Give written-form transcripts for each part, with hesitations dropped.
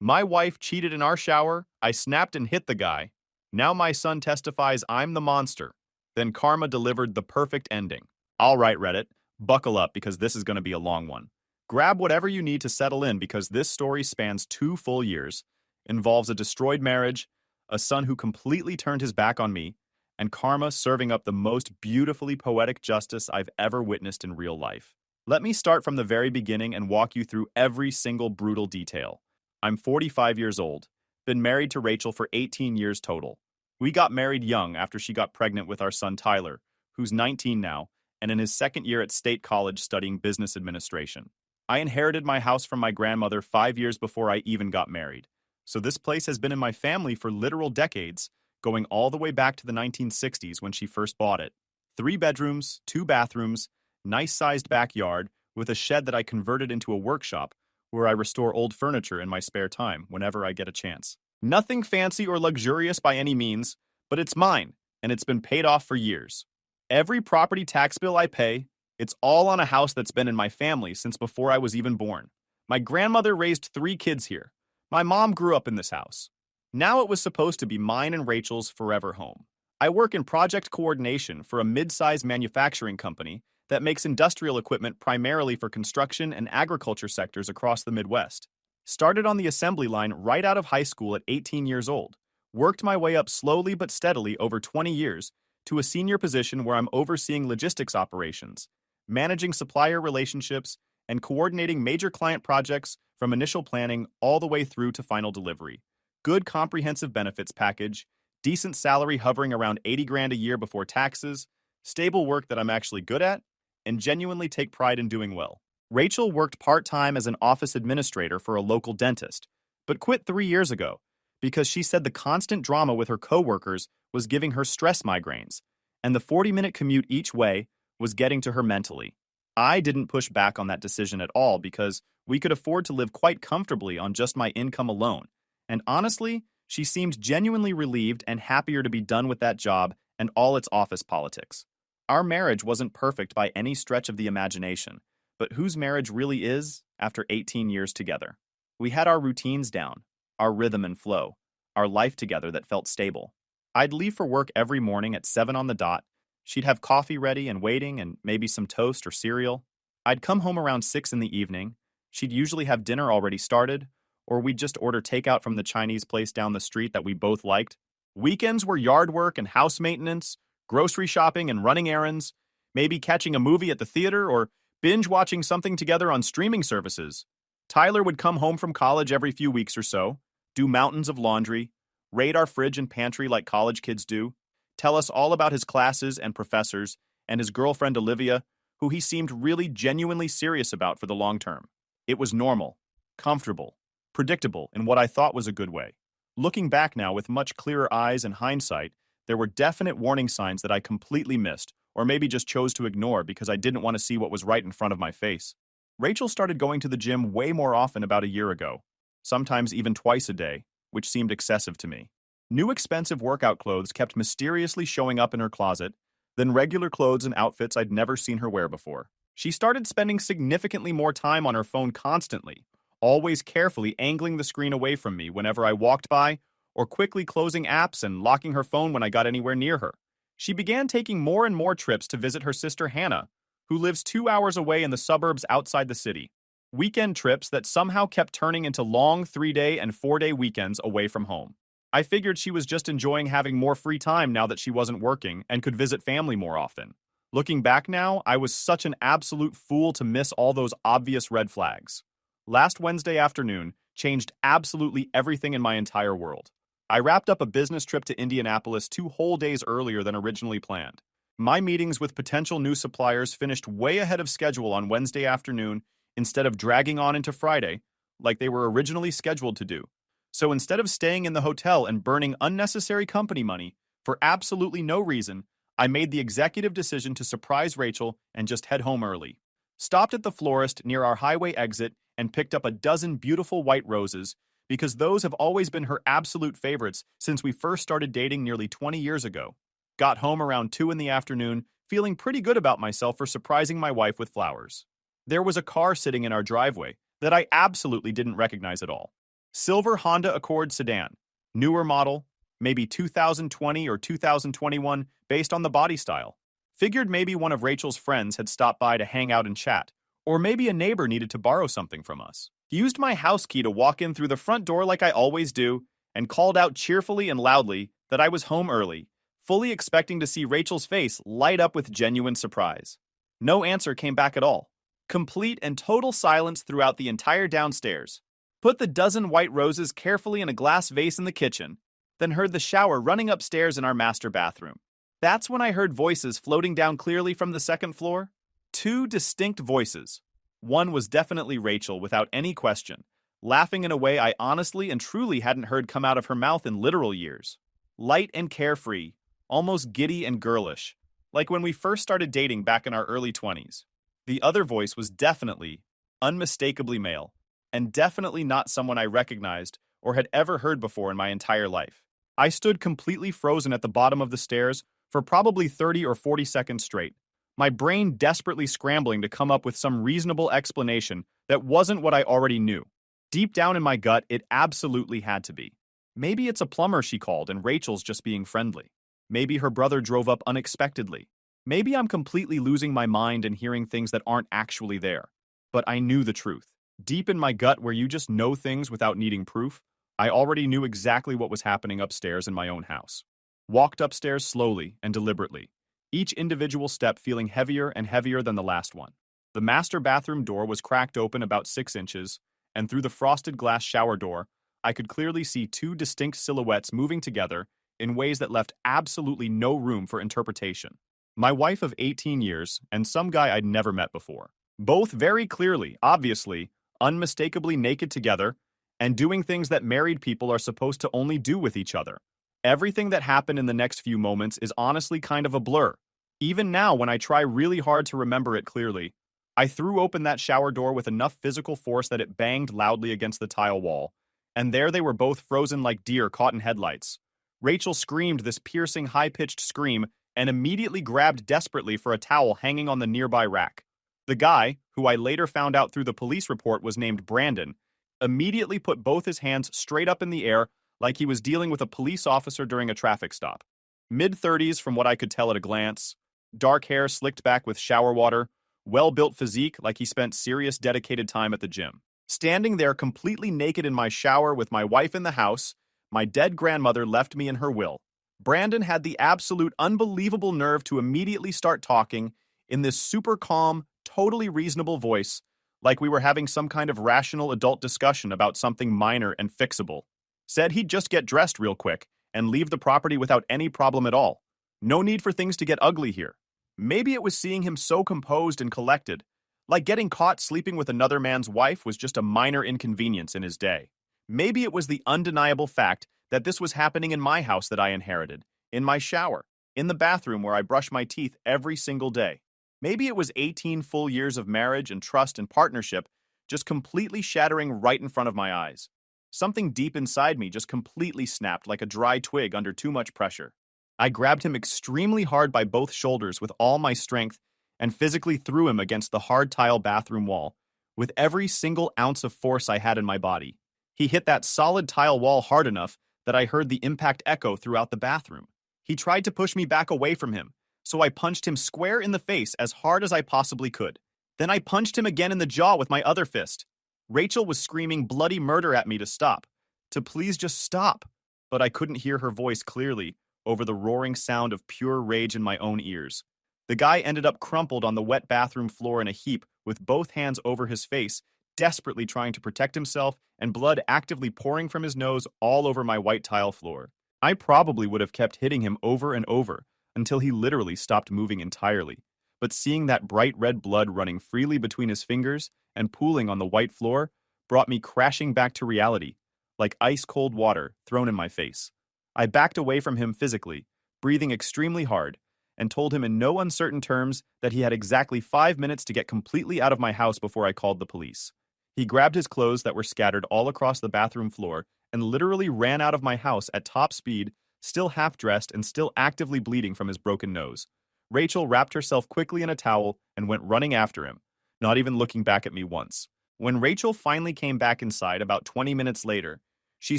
My wife cheated in our shower, I snapped and hit the guy. Now my son testifies I'm the monster. Then karma delivered the perfect ending. All right, Reddit, buckle up because this is going to be a long one. Grab whatever you need to settle in because this story spans 2 full years, involves a destroyed marriage, a son who completely turned his back on me, and karma serving up the most beautifully poetic justice I've ever witnessed in real life. Let me start from the very beginning and walk you through every single brutal detail. I'm 45 years old, been married to Rachel for 18 years total. We got married young after she got pregnant with our son Tyler, who's 19 now, and in his second year at State College studying business administration. I inherited my house from my grandmother 5 years before I even got married. So this place has been in my family for literal decades, going all the way back to the 1960s when she first bought it. 3 bedrooms, 2 bathrooms, nice-sized backyard, with a shed that I converted into a workshop where I restore old furniture in my spare time whenever I get a chance. Nothing fancy or luxurious by any means, but it's mine, and it's been paid off for years. Every property tax bill I pay, it's all on a house that's been in my family since before I was even born. My grandmother raised 3 kids here. My mom grew up in this house. Now it was supposed to be mine and Rachel's forever home. I work in project coordination for a mid-sized manufacturing company that makes industrial equipment primarily for construction and agriculture sectors across the Midwest. Started on the assembly line right out of high school at 18 years old. Worked my way up slowly but steadily over 20 years to a senior position where I'm overseeing logistics operations, managing supplier relationships, and coordinating major client projects from initial planning all the way through to final delivery. Good comprehensive benefits package, decent salary hovering around 80 grand a year before taxes, stable work that I'm actually good at, and genuinely take pride in doing well. Rachel worked part-time as an office administrator for a local dentist, but quit 3 years ago because she said the constant drama with her coworkers was giving her stress migraines, and the 40-minute commute each way was getting to her mentally. I didn't push back on that decision at all because we could afford to live quite comfortably on just my income alone, and honestly, she seemed genuinely relieved and happier to be done with that job and all its office politics. Our marriage wasn't perfect by any stretch of the imagination, but whose marriage really is after 18 years together? We had our routines down, our rhythm and flow, our life together that felt stable. I'd leave for work every morning at 7 on the dot. She'd have coffee ready and waiting and maybe some toast or cereal. I'd come home around 6 in the evening. She'd usually have dinner already started, or we'd just order takeout from the Chinese place down the street that we both liked. Weekends were yard work and house maintenance, grocery shopping and running errands, maybe catching a movie at the theater or binge watching something together on streaming services. Tyler would come home from college every few weeks or so, do mountains of laundry, raid our fridge and pantry like college kids do, tell us all about his classes and professors, and his girlfriend Olivia, who he seemed really genuinely serious about for the long term. It was normal, comfortable, predictable in what I thought was a good way. Looking back now with much clearer eyes and hindsight, there were definite warning signs that I completely missed, or maybe just chose to ignore because I didn't want to see what was right in front of my face. Rachel started going to the gym way more often about a year ago, sometimes even twice a day, which seemed excessive to me. New expensive workout clothes kept mysteriously showing up in her closet, then regular clothes and outfits I'd never seen her wear before. She started spending significantly more time on her phone constantly, always carefully angling the screen away from me whenever I walked by, or quickly closing apps and locking her phone when I got anywhere near her. She began taking more and more trips to visit her sister Hannah, who lives 2 hours away in the suburbs outside the city. Weekend trips that somehow kept turning into long 3-day and 4-day weekends away from home. I figured she was just enjoying having more free time now that she wasn't working and could visit family more often. Looking back now, I was such an absolute fool to miss all those obvious red flags. Last Wednesday afternoon changed absolutely everything in my entire world. I wrapped up a business trip to Indianapolis 2 whole days earlier than originally planned. My meetings with potential new suppliers finished way ahead of schedule on Wednesday afternoon instead of dragging on into Friday, like they were originally scheduled to do. So instead of staying in the hotel and burning unnecessary company money for absolutely no reason, I made the executive decision to surprise Rachel and just head home early. Stopped at the florist near our highway exit and picked up a dozen beautiful white roses because those have always been her absolute favorites since we first started dating nearly 20 years ago. Got home around 2 in the afternoon, feeling pretty good about myself for surprising my wife with flowers. There was a car sitting in our driveway that I absolutely didn't recognize at all. Silver Honda Accord sedan. Newer model, maybe 2020 or 2021 based on the body style. Figured maybe one of Rachel's friends had stopped by to hang out and chat, or maybe a neighbor needed to borrow something from us. Used my house key to walk in through the front door like I always do, and called out cheerfully and loudly that I was home early, fully expecting to see Rachel's face light up with genuine surprise. No answer came back at all. Complete and total silence throughout the entire downstairs. Put the dozen white roses carefully in a glass vase in the kitchen, then heard the shower running upstairs in our master bathroom. That's when I heard voices floating down clearly from the second floor. Two distinct voices. One was definitely Rachel without any question, laughing in a way I honestly and truly hadn't heard come out of her mouth in literal years. Light and carefree, almost giddy and girlish, like when we first started dating back in our early 20s. The other voice was definitely, unmistakably male, and definitely not someone I recognized or had ever heard before in my entire life. I stood completely frozen at the bottom of the stairs for probably 30 or 40 seconds straight, my brain desperately scrambling to come up with some reasonable explanation that wasn't what I already knew. Deep down in my gut, it absolutely had to be. Maybe it's a plumber she called and Rachel's just being friendly. Maybe her brother drove up unexpectedly. Maybe I'm completely losing my mind and hearing things that aren't actually there. But I knew the truth. Deep in my gut, where you just know things without needing proof, I already knew exactly what was happening upstairs in my own house. Walked upstairs slowly and deliberately, each individual step feeling heavier and heavier than the last one. The master bathroom door was cracked open about 6 inches, and through the frosted glass shower door, I could clearly see two distinct silhouettes moving together in ways that left absolutely no room for interpretation. My wife of 18 years and some guy I'd never met before. Both very clearly, obviously, unmistakably naked together, and doing things that married people are supposed to only do with each other. Everything that happened in the next few moments is honestly kind of a blur. Even now, when I try really hard to remember it clearly, I threw open that shower door with enough physical force that it banged loudly against the tile wall, and there they were both frozen like deer caught in headlights. Rachel screamed this piercing, high-pitched scream and immediately grabbed desperately for a towel hanging on the nearby rack. The guy, who I later found out through the police report was named Brandon, immediately put both his hands straight up in the air like he was dealing with a police officer during a traffic stop. Mid-30s from what I could tell at a glance, dark hair slicked back with shower water, well-built physique like he spent serious dedicated time at the gym. Standing there completely naked in my shower with my wife in the house, my dead grandmother left me in her will. Brandon had the absolute unbelievable nerve to immediately start talking in this super calm, totally reasonable voice, like we were having some kind of rational adult discussion about something minor and fixable. Said he'd just get dressed real quick and leave the property without any problem at all. No need for things to get ugly here. Maybe it was seeing him so composed and collected, like getting caught sleeping with another man's wife was just a minor inconvenience in his day. Maybe it was the undeniable fact that this was happening in my house that I inherited, in my shower, in the bathroom where I brush my teeth every single day. Maybe it was 18 full years of marriage and trust and partnership just completely shattering right in front of my eyes. Something deep inside me just completely snapped like a dry twig under too much pressure. I grabbed him extremely hard by both shoulders with all my strength and physically threw him against the hard tile bathroom wall with every single ounce of force I had in my body. He hit that solid tile wall hard enough that I heard the impact echo throughout the bathroom. He tried to push me back away from him, so I punched him square in the face as hard as I possibly could. Then I punched him again in the jaw with my other fist. Rachel was screaming bloody murder at me to stop, to please just stop, but I couldn't hear her voice clearly over the roaring sound of pure rage in my own ears. The guy ended up crumpled on the wet bathroom floor in a heap with both hands over his face, desperately trying to protect himself and blood actively pouring from his nose all over my white tile floor. I probably would have kept hitting him over and over until he literally stopped moving entirely. But seeing that bright red blood running freely between his fingers and pooling on the white floor brought me crashing back to reality, like ice-cold water thrown in my face. I backed away from him physically, breathing extremely hard, and told him in no uncertain terms that he had exactly 5 minutes to get completely out of my house before I called the police. He grabbed his clothes that were scattered all across the bathroom floor and literally ran out of my house at top speed, still half-dressed and still actively bleeding from his broken nose. Rachel wrapped herself quickly in a towel and went running after him, not even looking back at me once. When Rachel finally came back inside about 20 minutes later, She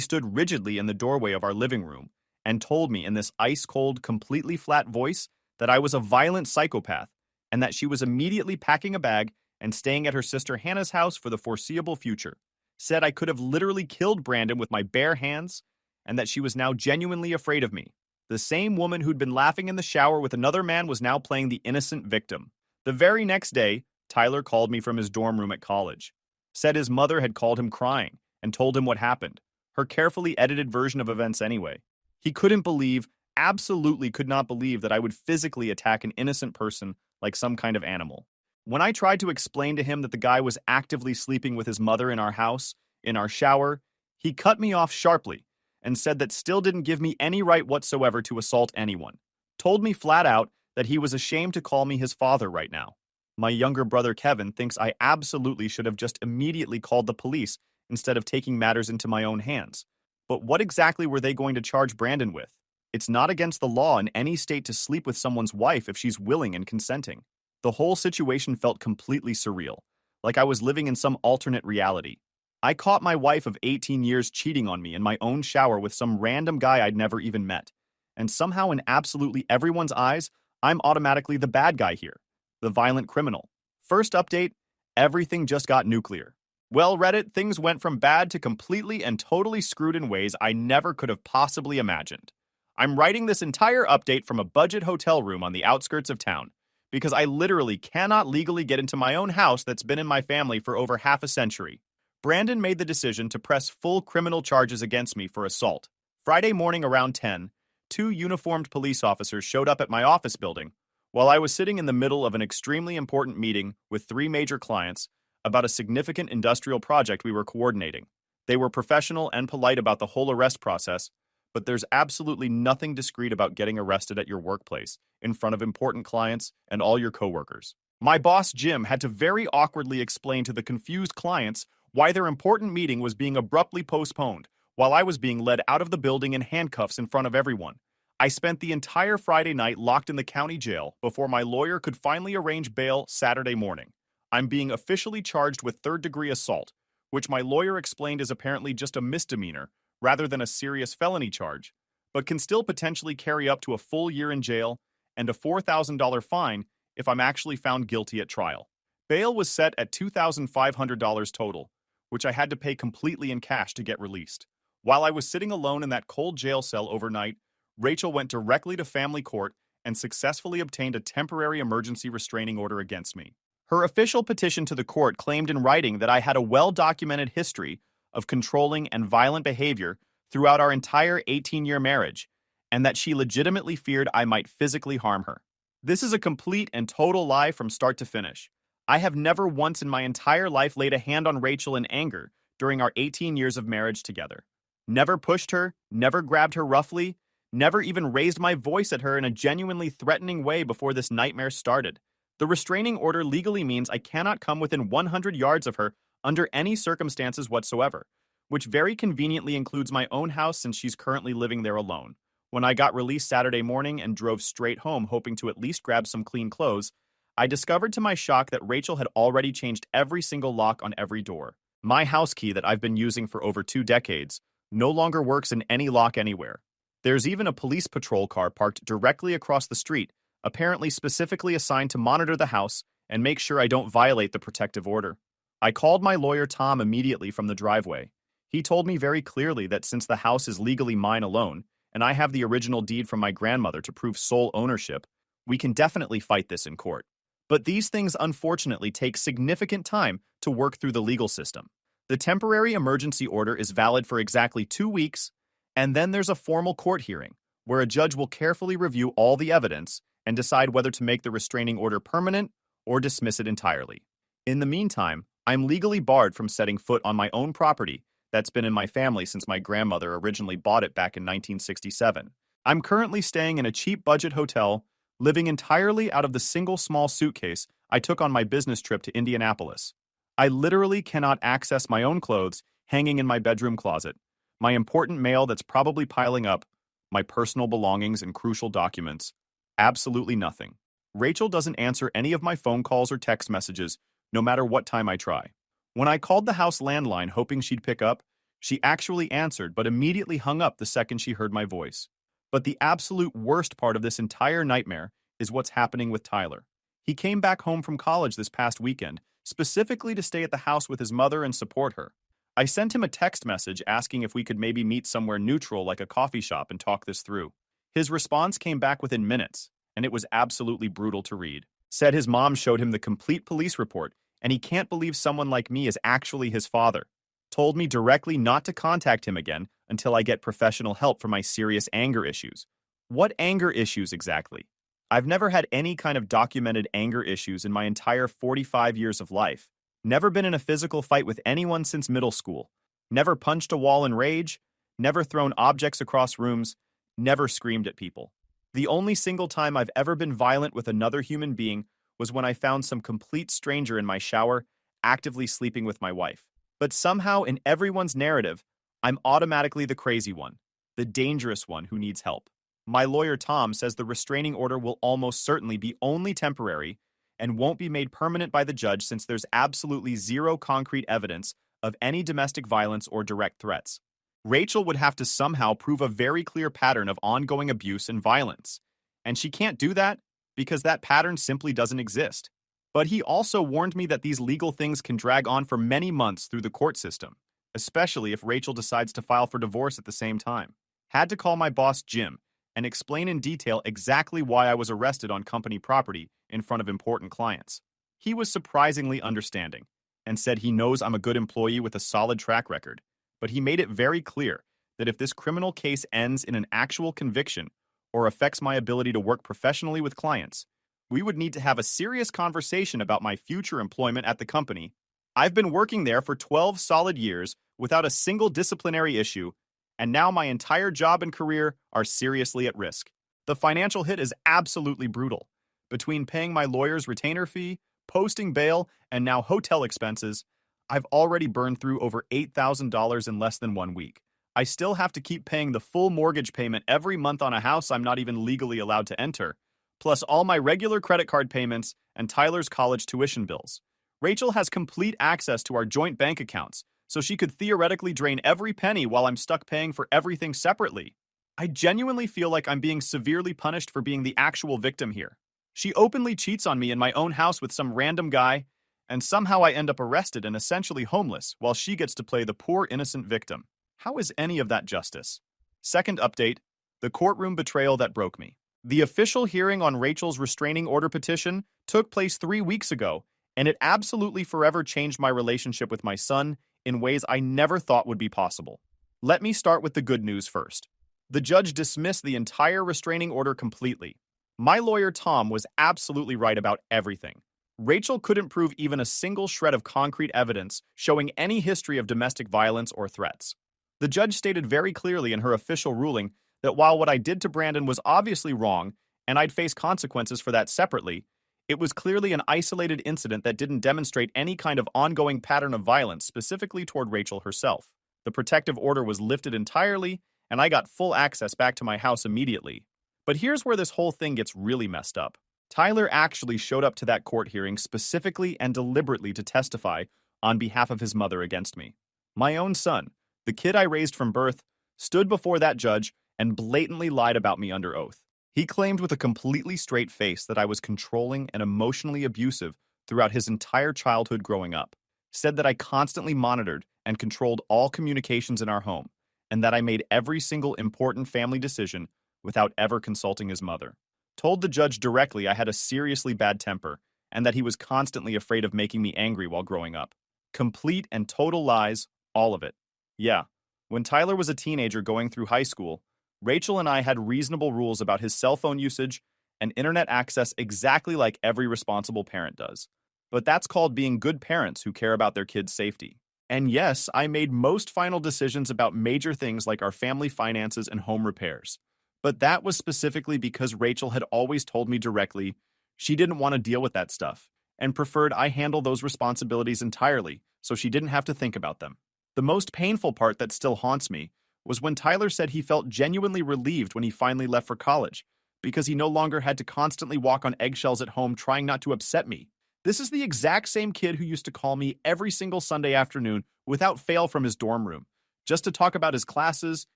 stood rigidly in the doorway of our living room and told me in this ice-cold, completely flat voice that I was a violent psychopath and that she was immediately packing a bag and staying at her sister Hannah's house for the foreseeable future. Said I could have literally killed Brandon with my bare hands and that she was now genuinely afraid of me. The same woman who'd been laughing in the shower with another man was now playing the innocent victim. The very next day, Tyler called me from his dorm room at college. Said his mother had called him crying and told him what happened. Her carefully edited version of events anyway. He couldn't believe, absolutely could not believe that I would physically attack an innocent person like some kind of animal. When I tried to explain to him that the guy was actively sleeping with his mother in our house, in our shower, he cut me off sharply and said that still didn't give me any right whatsoever to assault anyone. Told me flat out that he was ashamed to call me his father right now. My younger brother Kevin thinks I absolutely should have just immediately called the police instead of taking matters into my own hands. But what exactly were they going to charge Brandon with? It's not against the law in any state to sleep with someone's wife if she's willing and consenting. The whole situation felt completely surreal, like I was living in some alternate reality. I caught my wife of 18 years cheating on me in my own shower with some random guy I'd never even met. And somehow in absolutely everyone's eyes, I'm automatically the bad guy here, the violent criminal. First update, everything just got nuclear. Well, Reddit, things went from bad to completely and totally screwed in ways I never could have possibly imagined. I'm writing this entire update from a budget hotel room on the outskirts of town, because I literally cannot legally get into my own house that's been in my family for over half a century. Brandon made the decision to press full criminal charges against me for assault. Friday morning around 10, two uniformed police officers showed up at my office building while I was sitting in the middle of an extremely important meeting with three major clients about a significant industrial project we were coordinating. They were professional and polite about the whole arrest process, but there's absolutely nothing discreet about getting arrested at your workplace, in front of important clients and all your coworkers. My boss, Jim, had to very awkwardly explain to the confused clients why their important meeting was being abruptly postponed, while I was being led out of the building in handcuffs in front of everyone. I spent the entire Friday night locked in the county jail before my lawyer could finally arrange bail Saturday morning. I'm being officially charged with third-degree assault, which my lawyer explained is apparently just a misdemeanor rather than a serious felony charge, but can still potentially carry up to a full year in jail and a $4,000 fine if I'm actually found guilty at trial. Bail was set at $2,500 total, which I had to pay completely in cash to get released. While I was sitting alone in that cold jail cell overnight, Rachel went directly to family court and successfully obtained a temporary emergency restraining order against me. Her official petition to the court claimed in writing that I had a well-documented history of controlling and violent behavior throughout our entire 18-year marriage, and that she legitimately feared I might physically harm her. This is a complete and total lie from start to finish. I have never once in my entire life laid a hand on Rachel in anger during our 18 years of marriage together. Never pushed her, never grabbed her roughly, never even raised my voice at her in a genuinely threatening way before this nightmare started. The restraining order legally means I cannot come within 100 yards of her under any circumstances whatsoever, which very conveniently includes my own house since she's currently living there alone. When I got released Saturday morning and drove straight home hoping to at least grab some clean clothes, I discovered to my shock that Rachel had already changed every single lock on every door. My house key that I've been using for over 2 decades no longer works in any lock anywhere. There's even a police patrol car parked directly across the street, apparently specifically assigned to monitor the house and make sure I don't violate the protective order. I called my lawyer Tom immediately from the driveway. He told me very clearly that since the house is legally mine alone, and I have the original deed from my grandmother to prove sole ownership, we can definitely fight this in court. But these things unfortunately take significant time to work through the legal system. The temporary emergency order is valid for exactly 2 weeks, and then there's a formal court hearing, where a judge will carefully review all the evidence and decide whether to make the restraining order permanent or dismiss it entirely. In the meantime, I'm legally barred from setting foot on my own property that's been in my family since my grandmother originally bought it back in 1967. I'm currently staying in a cheap budget hotel, living entirely out of the single small suitcase I took on my business trip to Indianapolis. I literally cannot access my own clothes hanging in my bedroom closet, my important mail that's probably piling up, my personal belongings and crucial documents. Absolutely nothing. Rachel doesn't answer any of my phone calls or text messages, no matter what time I try. When I called the house landline hoping she'd pick up, She actually answered, but immediately hung up the second she heard my voice. But the absolute worst part of this entire nightmare is what's happening with Tyler. He came back home from college this past weekend, specifically to stay at the house with his mother and support her. I sent him a text message asking if we could maybe meet somewhere neutral like a coffee shop and talk this through. His response came back within minutes, and it was absolutely brutal to read. Said his mom showed him the complete police report, and he can't believe someone like me is actually his father. Told me directly not to contact him again until I get professional help for my serious anger issues. What anger issues exactly? I've never had any kind of documented anger issues in my entire 45 years of life. Never been in a physical fight with anyone since middle school. Never punched a wall in rage. Never thrown objects across rooms. Never screamed at people. The only single time I've ever been violent with another human being was when I found some complete stranger in my shower, actively sleeping with my wife. But somehow in everyone's narrative, I'm automatically the crazy one, the dangerous one who needs help. My lawyer Tom says the restraining order will almost certainly be only temporary and won't be made permanent by the judge since there's absolutely zero concrete evidence of any domestic violence or direct threats. Rachel would have to somehow prove a very clear pattern of ongoing abuse and violence, and she can't do that because that pattern simply doesn't exist. But he also warned me that these legal things can drag on for many months through the court system, especially if Rachel decides to file for divorce at the same time. Had to call my boss Jim and explain in detail exactly why I was arrested on company property in front of important clients. He was surprisingly understanding and said he knows I'm a good employee with a solid track record, but he made it very clear that if this criminal case ends in an actual conviction or affects my ability to work professionally with clients, we would need to have a serious conversation about my future employment at the company. I've been working there for 12 solid years without a single disciplinary issue, and now my entire job and career are seriously at risk. The financial hit is absolutely brutal. Between paying my lawyer's retainer fee, posting bail, and now hotel expenses, I've already burned through over $8,000 in less than 1 week. I still have to keep paying the full mortgage payment every month on a house I'm not even legally allowed to enter, plus all my regular credit card payments and Tyler's college tuition bills. Rachel has complete access to our joint bank accounts, so she could theoretically drain every penny while I'm stuck paying for everything separately. I genuinely feel like I'm being severely punished for being the actual victim here. She openly cheats on me in my own house with some random guy, and somehow I end up arrested and essentially homeless while she gets to play the poor innocent victim. How is any of that justice? Second update, the courtroom betrayal that broke me. The official hearing on Rachel's restraining order petition took place 3 weeks ago, and it absolutely forever changed my relationship with my son in ways I never thought would be possible. Let me start with the good news first. The judge dismissed the entire restraining order completely. My lawyer Tom was absolutely right about everything. Rachel couldn't prove even a single shred of concrete evidence showing any history of domestic violence or threats. The judge stated very clearly in her official ruling that while what I did to Brandon was obviously wrong, and I'd face consequences for that separately, it was clearly an isolated incident that didn't demonstrate any kind of ongoing pattern of violence specifically toward Rachel herself. The protective order was lifted entirely, and I got full access back to my house immediately. But here's where this whole thing gets really messed up. Tyler actually showed up to that court hearing specifically and deliberately to testify on behalf of his mother against me. My own son, the kid I raised from birth, stood before that judge and blatantly lied about me under oath. He claimed with a completely straight face that I was controlling and emotionally abusive throughout his entire childhood growing up. Said that I constantly monitored and controlled all communications in our home, and that I made every single important family decision without ever consulting his mother. Told the judge directly I had a seriously bad temper, and that he was constantly afraid of making me angry while growing up. Complete and total lies, all of it. Yeah, when Tyler was a teenager going through high school, Rachel and I had reasonable rules about his cell phone usage and internet access exactly like every responsible parent does. But that's called being good parents who care about their kids' safety. And yes, I made most final decisions about major things like our family finances and home repairs. But that was specifically because Rachel had always told me directly she didn't want to deal with that stuff and preferred I handle those responsibilities entirely so she didn't have to think about them. The most painful part that still haunts me was when Tyler said he felt genuinely relieved when he finally left for college because he no longer had to constantly walk on eggshells at home trying not to upset me. This is the exact same kid who used to call me every single Sunday afternoon without fail from his dorm room, just to talk about his classes,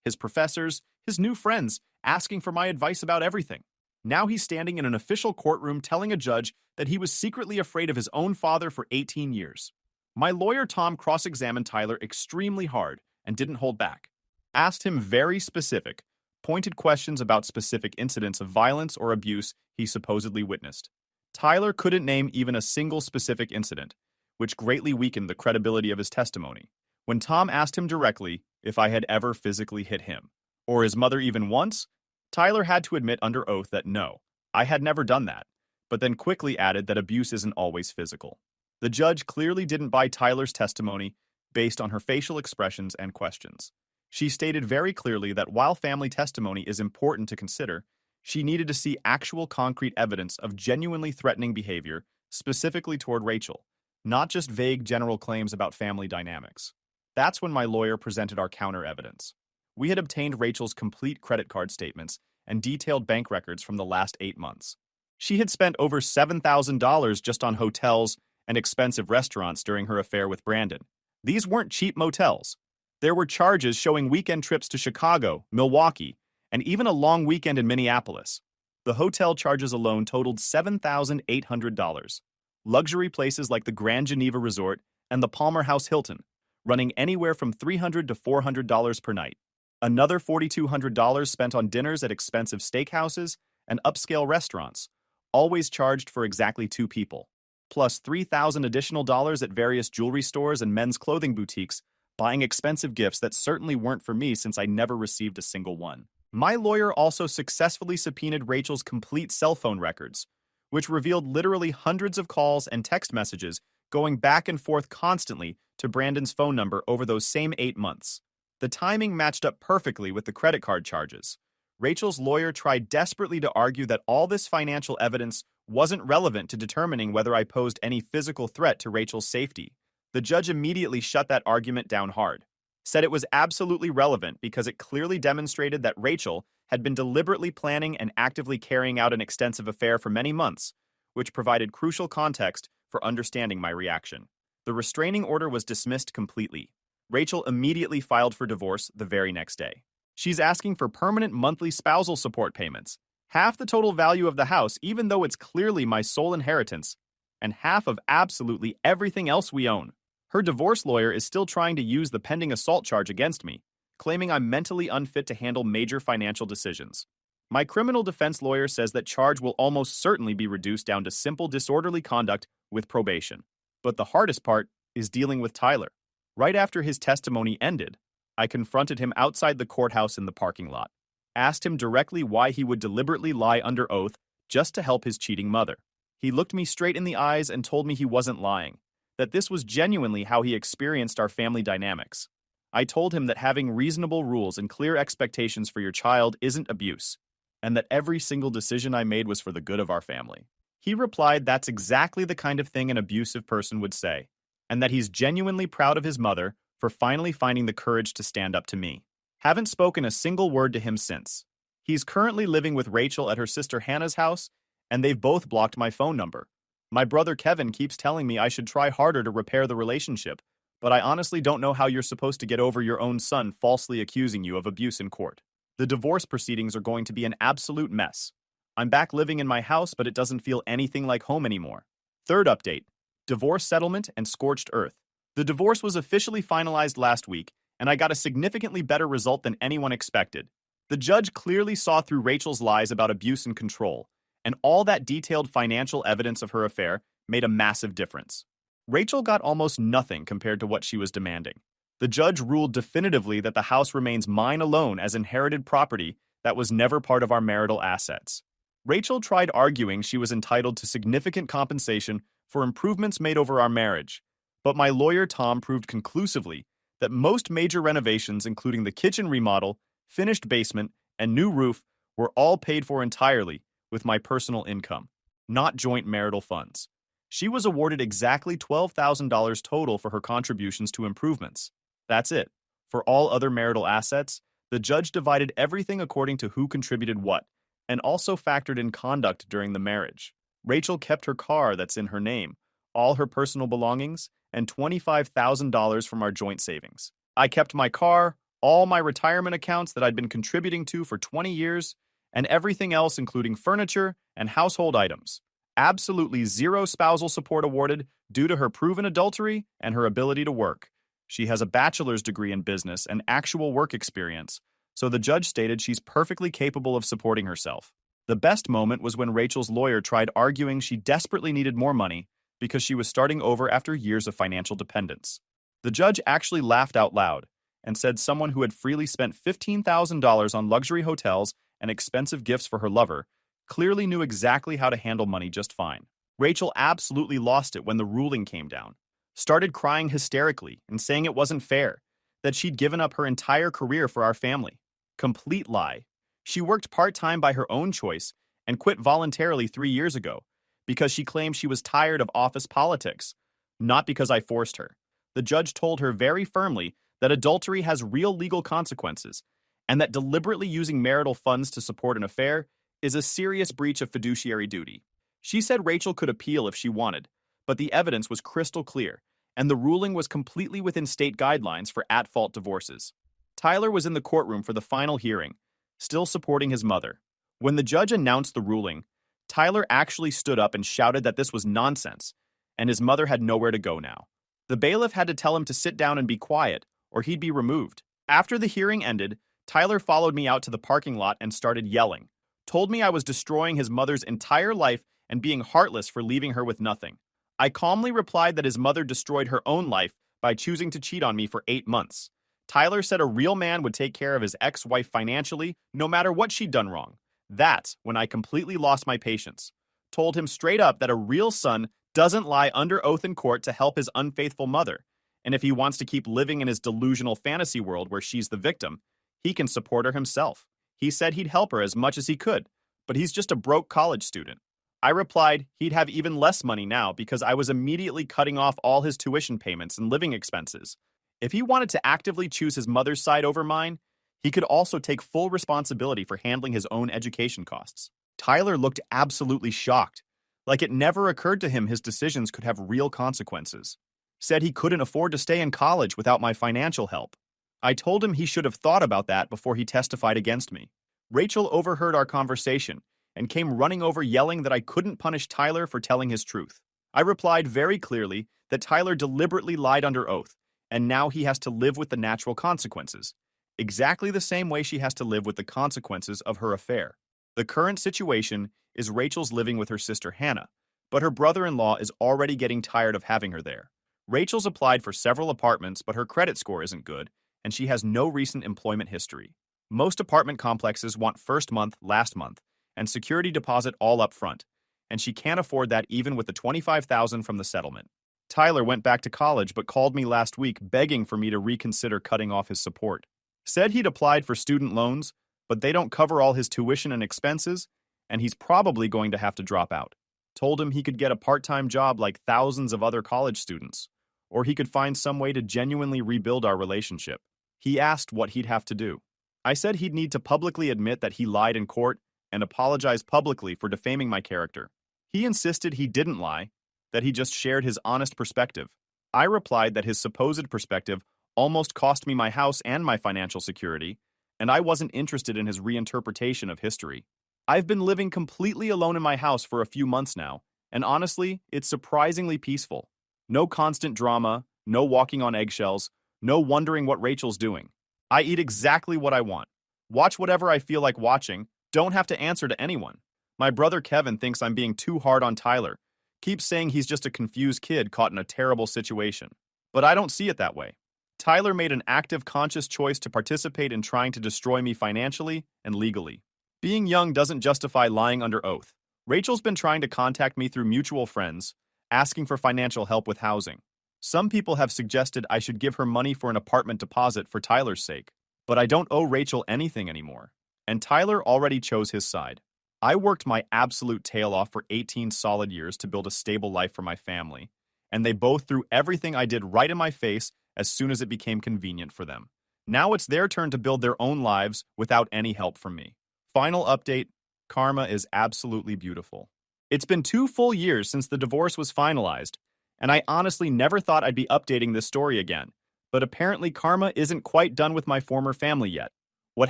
his professors, his new friends, asking for my advice about everything. Now he's standing in an official courtroom telling a judge that he was secretly afraid of his own father for 18 years. My lawyer Tom cross-examined Tyler extremely hard and didn't hold back. Asked him very specific, pointed questions about specific incidents of violence or abuse he supposedly witnessed. Tyler couldn't name even a single specific incident, which greatly weakened the credibility of his testimony. When Tom asked him directly if I had ever physically hit him, or his mother even once, Tyler had to admit under oath that no, I had never done that, but then quickly added that abuse isn't always physical. The judge clearly didn't buy Tyler's testimony based on her facial expressions and questions. She stated very clearly that while family testimony is important to consider, she needed to see actual concrete evidence of genuinely threatening behavior, specifically toward Rachel, not just vague general claims about family dynamics. That's when my lawyer presented our counter evidence. We had obtained Rachel's complete credit card statements and detailed bank records from the last 8 months. She had spent over $7,000 just on hotels and expensive restaurants during her affair with Brandon. These weren't cheap motels. There were charges showing weekend trips to Chicago, Milwaukee, and even a long weekend in Minneapolis. The hotel charges alone totaled $7,800. Luxury places like the Grand Geneva Resort and the Palmer House Hilton, running anywhere from $300 to $400 per night. Another $4,200 spent on dinners at expensive steakhouses and upscale restaurants, always charged for exactly 2 people, plus $3,000 additional dollars at various jewelry stores and men's clothing boutiques, buying expensive gifts that certainly weren't for me since I never received a single one. My lawyer also successfully subpoenaed Rachel's complete cell phone records, which revealed literally hundreds of calls and text messages going back and forth constantly to Brandon's phone number over those same 8 months. The timing matched up perfectly with the credit card charges. Rachel's lawyer tried desperately to argue that all this financial evidence wasn't relevant to determining whether I posed any physical threat to Rachel's safety. The judge immediately shut that argument down hard, said it was absolutely relevant because it clearly demonstrated that Rachel had been deliberately planning and actively carrying out an extensive affair for many months, which provided crucial context for understanding my reaction. The restraining order was dismissed completely. Rachel immediately filed for divorce the very next day. She's asking for permanent monthly spousal support payments, half the total value of the house, even though it's clearly my sole inheritance, and half of absolutely everything else we own. Her divorce lawyer is still trying to use the pending assault charge against me, claiming I'm mentally unfit to handle major financial decisions. My criminal defense lawyer says that charge will almost certainly be reduced down to simple disorderly conduct with probation. But the hardest part is dealing with Tyler. Right after his testimony ended, I confronted him outside the courthouse in the parking lot, asked him directly why he would deliberately lie under oath just to help his cheating mother. He looked me straight in the eyes and told me he wasn't lying, that this was genuinely how he experienced our family dynamics. I told him that having reasonable rules and clear expectations for your child isn't abuse, and that every single decision I made was for the good of our family. He replied that's exactly the kind of thing an abusive person would say, and that he's genuinely proud of his mother for finally finding the courage to stand up to me. Haven't spoken a single word to him since. He's currently living with Rachel at her sister Hannah's house, and they've both blocked my phone number. My brother Kevin keeps telling me I should try harder to repair the relationship, but I honestly don't know how you're supposed to get over your own son falsely accusing you of abuse in court. The divorce proceedings are going to be an absolute mess. I'm back living in my house, but it doesn't feel anything like home anymore. Third update: divorce settlement and scorched earth. The divorce was officially finalized last week, and I got a significantly better result than anyone expected. The judge clearly saw through Rachel's lies about abuse and control, and all that detailed financial evidence of her affair made a massive difference. Rachel got almost nothing compared to what she was demanding. The judge ruled definitively that the house remains mine alone as inherited property that was never part of our marital assets. Rachel tried arguing she was entitled to significant compensation for improvements made over our marriage, but my lawyer Tom proved conclusively that most major renovations, including the kitchen remodel, finished basement, and new roof, were all paid for entirely with my personal income, not joint marital funds. She was awarded exactly $12,000 total for her contributions to improvements. That's it. For all other marital assets, the judge divided everything according to who contributed what, and also factored in conduct during the marriage. Rachel kept her car that's in her name, all her personal belongings, and $25,000 from our joint savings. I kept my car, all my retirement accounts that I'd been contributing to for 20 years, and everything else, including furniture and household items. Absolutely zero spousal support awarded due to her proven adultery and her ability to work. She has a bachelor's degree in business and actual work experience, so the judge stated she's perfectly capable of supporting herself. The best moment was when Rachel's lawyer tried arguing she desperately needed more money because she was starting over after years of financial dependence. The judge actually laughed out loud and said someone who had freely spent $15,000 on luxury hotels and expensive gifts for her lover clearly knew exactly how to handle money just fine. Rachel absolutely lost it when the ruling came down, started crying hysterically and saying it wasn't fair, that she'd given up her entire career for our family. Complete lie. She worked part-time by her own choice and quit voluntarily 3 years ago because she claimed she was tired of office politics, not because I forced her. The judge told her very firmly that adultery has real legal consequences and that deliberately using marital funds to support an affair is a serious breach of fiduciary duty. She said Rachel could appeal if she wanted, but the evidence was crystal clear, and the ruling was completely within state guidelines for at-fault divorces. Tyler was in the courtroom for the final hearing, still supporting his mother. When the judge announced the ruling, Tyler actually stood up and shouted that this was nonsense, and his mother had nowhere to go now. The bailiff had to tell him to sit down and be quiet, or he'd be removed. After the hearing ended, Tyler followed me out to the parking lot and started yelling, told me I was destroying his mother's entire life and being heartless for leaving her with nothing. I calmly replied that his mother destroyed her own life by choosing to cheat on me for 8 months. Tyler said a real man would take care of his ex-wife financially, no matter what she'd done wrong. That's when I completely lost my patience. Told him straight up that a real son doesn't lie under oath in court to help his unfaithful mother, and if he wants to keep living in his delusional fantasy world where she's the victim, he can support her himself. He said he'd help her as much as he could, but he's just a broke college student. I replied he'd have even less money now because I was immediately cutting off all his tuition payments and living expenses. If he wanted to actively choose his mother's side over mine, he could also take full responsibility for handling his own education costs. Tyler looked absolutely shocked, like it never occurred to him his decisions could have real consequences. Said he couldn't afford to stay in college without my financial help. I told him he should have thought about that before he testified against me. Rachel overheard our conversation and came running over yelling that I couldn't punish Tyler for telling his truth. I replied very clearly that Tyler deliberately lied under oath, and now he has to live with the natural consequences, exactly the same way she has to live with the consequences of her affair. The current situation is Rachel's living with her sister Hannah, but her brother-in-law is already getting tired of having her there. Rachel's applied for several apartments, but her credit score isn't good, and she has no recent employment history. Most apartment complexes want first month, last month, and security deposit all up front, and she can't afford that even with the $25,000 from the settlement. Tyler went back to college but called me last week begging for me to reconsider cutting off his support. Said he'd applied for student loans, but they don't cover all his tuition and expenses, and he's probably going to have to drop out. Told him he could get a part-time job like thousands of other college students, or he could find some way to genuinely rebuild our relationship. He asked what he'd have to do. I said he'd need to publicly admit that he lied in court and apologize publicly for defaming my character. He insisted he didn't lie, that he just shared his honest perspective. I replied that his supposed perspective almost cost me my house and my financial security, and I wasn't interested in his reinterpretation of history. I've been living completely alone in my house for a few months now, and honestly, it's surprisingly peaceful. No constant drama, no walking on eggshells, no wondering what Rachel's doing. I eat exactly what I want. Watch whatever I feel like watching, don't have to answer to anyone. My brother Kevin thinks I'm being too hard on Tyler, keeps saying he's just a confused kid caught in a terrible situation. But I don't see it that way. Tyler made an active, conscious choice to participate in trying to destroy me financially and legally. Being young doesn't justify lying under oath. Rachel's been trying to contact me through mutual friends, asking for financial help with housing. Some people have suggested I should give her money for an apartment deposit for Tyler's sake, but I don't owe Rachel anything anymore, and Tyler already chose his side. I worked my absolute tail off for 18 solid years to build a stable life for my family, and they both threw everything I did right in my face as soon as it became convenient for them. Now it's their turn to build their own lives without any help from me. Final update, karma is absolutely beautiful. It's been 2 full years since the divorce was finalized, and I honestly never thought I'd be updating this story again, But apparently karma isn't quite done with my former family yet. What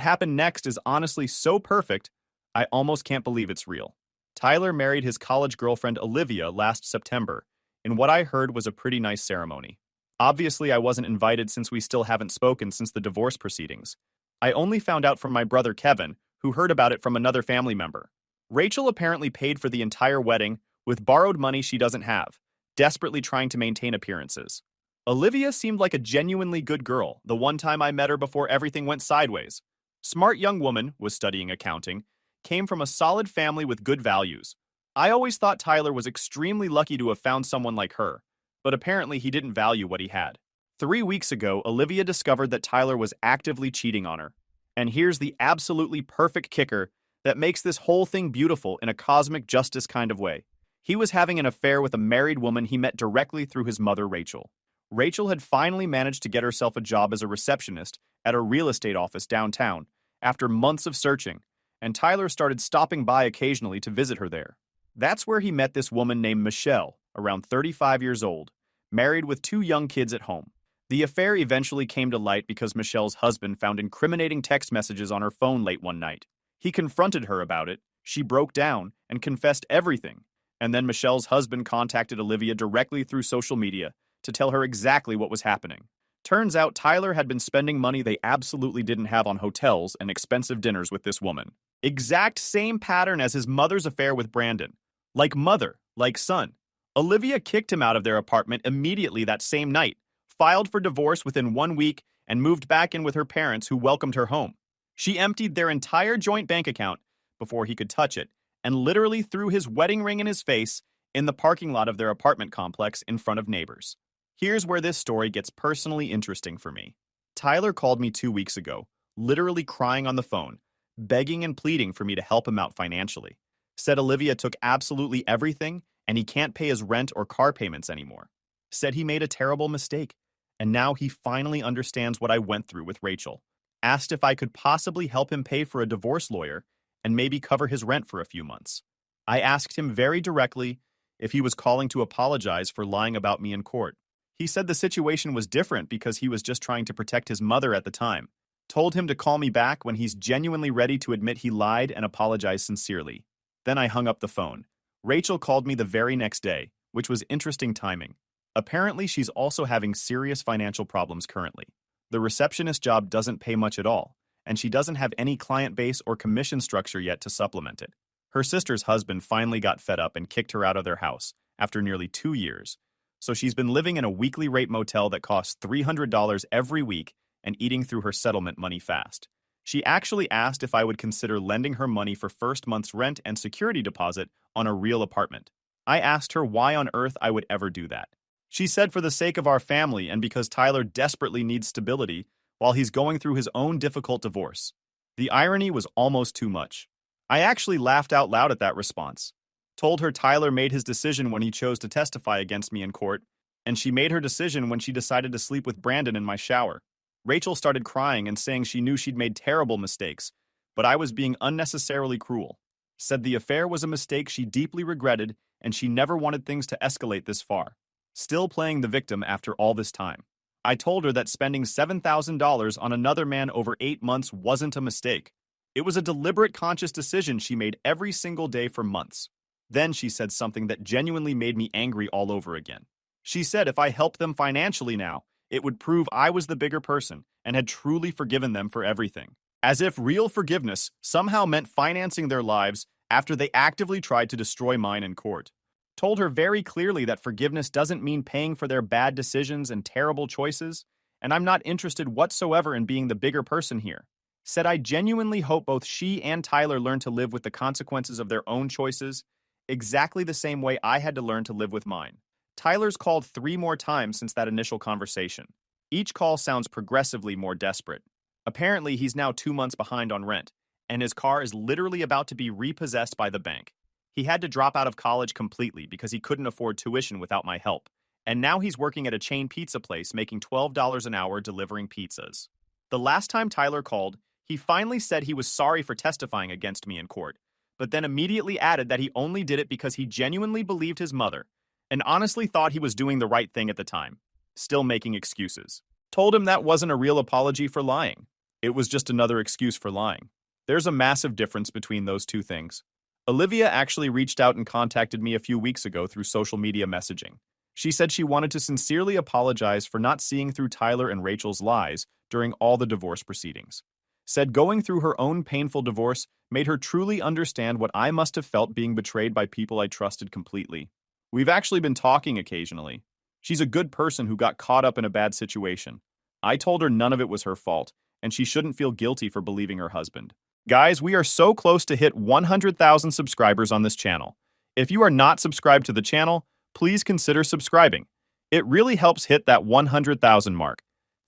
happened next is honestly so perfect, I almost can't believe it's real. Tyler married his college girlfriend Olivia last September, in what I heard was a pretty nice ceremony. Obviously, I wasn't invited since we still haven't spoken since the divorce proceedings. I only found out from my brother Kevin, who heard about it from another family member. Rachel apparently paid for the entire wedding with borrowed money she doesn't have, desperately trying to maintain appearances. Olivia seemed like a genuinely good girl the one time I met her before everything went sideways. Smart young woman, was studying accounting, came from a solid family with good values. I always thought Tyler was extremely lucky to have found someone like her, but apparently he didn't value what he had. 3 weeks ago, Olivia discovered that Tyler was actively cheating on her. And here's the absolutely perfect kicker that makes this whole thing beautiful in a cosmic justice kind of way. He was having an affair with a married woman he met directly through his mother, Rachel. Rachel had finally managed to get herself a job as a receptionist at a real estate office downtown after months of searching, and Tyler started stopping by occasionally to visit her there. That's where he met this woman named Michelle, around 35 years old, married with 2 young kids at home. The affair eventually came to light because Michelle's husband found incriminating text messages on her phone late one night. He confronted her about it, she broke down, and confessed everything. And then Michelle's husband contacted Olivia directly through social media to tell her exactly what was happening. Turns out Tyler had been spending money they absolutely didn't have on hotels and expensive dinners with this woman. Exact same pattern as his mother's affair with Brandon. Like mother, like son. Olivia kicked him out of their apartment immediately that same night, filed for divorce within 1 week, and moved back in with her parents who welcomed her home. She emptied their entire joint bank account before he could touch it, and literally threw his wedding ring in his face in the parking lot of their apartment complex in front of neighbors. Here's where this story gets personally interesting for me. Tyler called me 2 weeks ago, literally crying on the phone, begging and pleading for me to help him out financially. Said Olivia took absolutely everything and he can't pay his rent or car payments anymore. Said he made a terrible mistake, and now he finally understands what I went through with Rachel. Asked if I could possibly help him pay for a divorce lawyer and maybe cover his rent for a few months. I asked him very directly if he was calling to apologize for lying about me in court. He said the situation was different because he was just trying to protect his mother at the time. Told him to call me back when he's genuinely ready to admit he lied and apologize sincerely. Then I hung up the phone. Rachel called me the very next day, which was interesting timing. Apparently, she's also having serious financial problems currently. The receptionist job doesn't pay much at all, and she doesn't have any client base or commission structure yet to supplement it. Her sister's husband finally got fed up and kicked her out of their house after nearly 2 years. So she's been living in a weekly rate motel that costs $300 every week and eating through her settlement money fast. She actually asked if I would consider lending her money for first month's rent and security deposit on a real apartment. I asked her why on earth I would ever do that. She said for the sake of our family and because Tyler desperately needs stability while he's going through his own difficult divorce. The irony was almost too much. I actually laughed out loud at that response. Told her Tyler made his decision when he chose to testify against me in court, and she made her decision when she decided to sleep with Brandon in my shower. Rachel started crying and saying she knew she'd made terrible mistakes, but I was being unnecessarily cruel. Said the affair was a mistake she deeply regretted and she never wanted things to escalate this far. Still playing the victim after all this time. I told her that spending $7,000 on another man over 8 months wasn't a mistake. It was a deliberate conscious decision she made every single day for months. Then she said something that genuinely made me angry all over again. She said if I helped them financially now, it would prove I was the bigger person and had truly forgiven them for everything. As if real forgiveness somehow meant financing their lives after they actively tried to destroy mine in court. Told her very clearly that forgiveness doesn't mean paying for their bad decisions and terrible choices, and I'm not interested whatsoever in being the bigger person here. Said I genuinely hope both she and Tyler learn to live with the consequences of their own choices, exactly the same way I had to learn to live with mine. Tyler's called 3 more times since that initial conversation. Each call sounds progressively more desperate. Apparently, he's now 2 months behind on rent, and his car is literally about to be repossessed by the bank. He had to drop out of college completely because he couldn't afford tuition without my help, and now he's working at a chain pizza place making $12 an hour delivering pizzas. The last time Tyler called, he finally said he was sorry for testifying against me in court, but then immediately added that he only did it because he genuinely believed his mother and honestly thought he was doing the right thing at the time. Still making excuses. Told him that wasn't a real apology for lying. It was just another excuse for lying. There's a massive difference between those two things. Olivia actually reached out and contacted me a few weeks ago through social media messaging. She said she wanted to sincerely apologize for not seeing through Tyler and Rachel's lies during all the divorce proceedings. Said going through her own painful divorce made her truly understand what I must have felt being betrayed by people I trusted completely. We've actually been talking occasionally. She's a good person who got caught up in a bad situation. I told her none of it was her fault, and she shouldn't feel guilty for believing her husband. Guys, we are so close to hit 100,000 subscribers on this channel. If you are not subscribed to the channel, please consider subscribing. It really helps hit that 100,000 mark.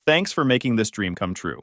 Thanks for making this dream come true.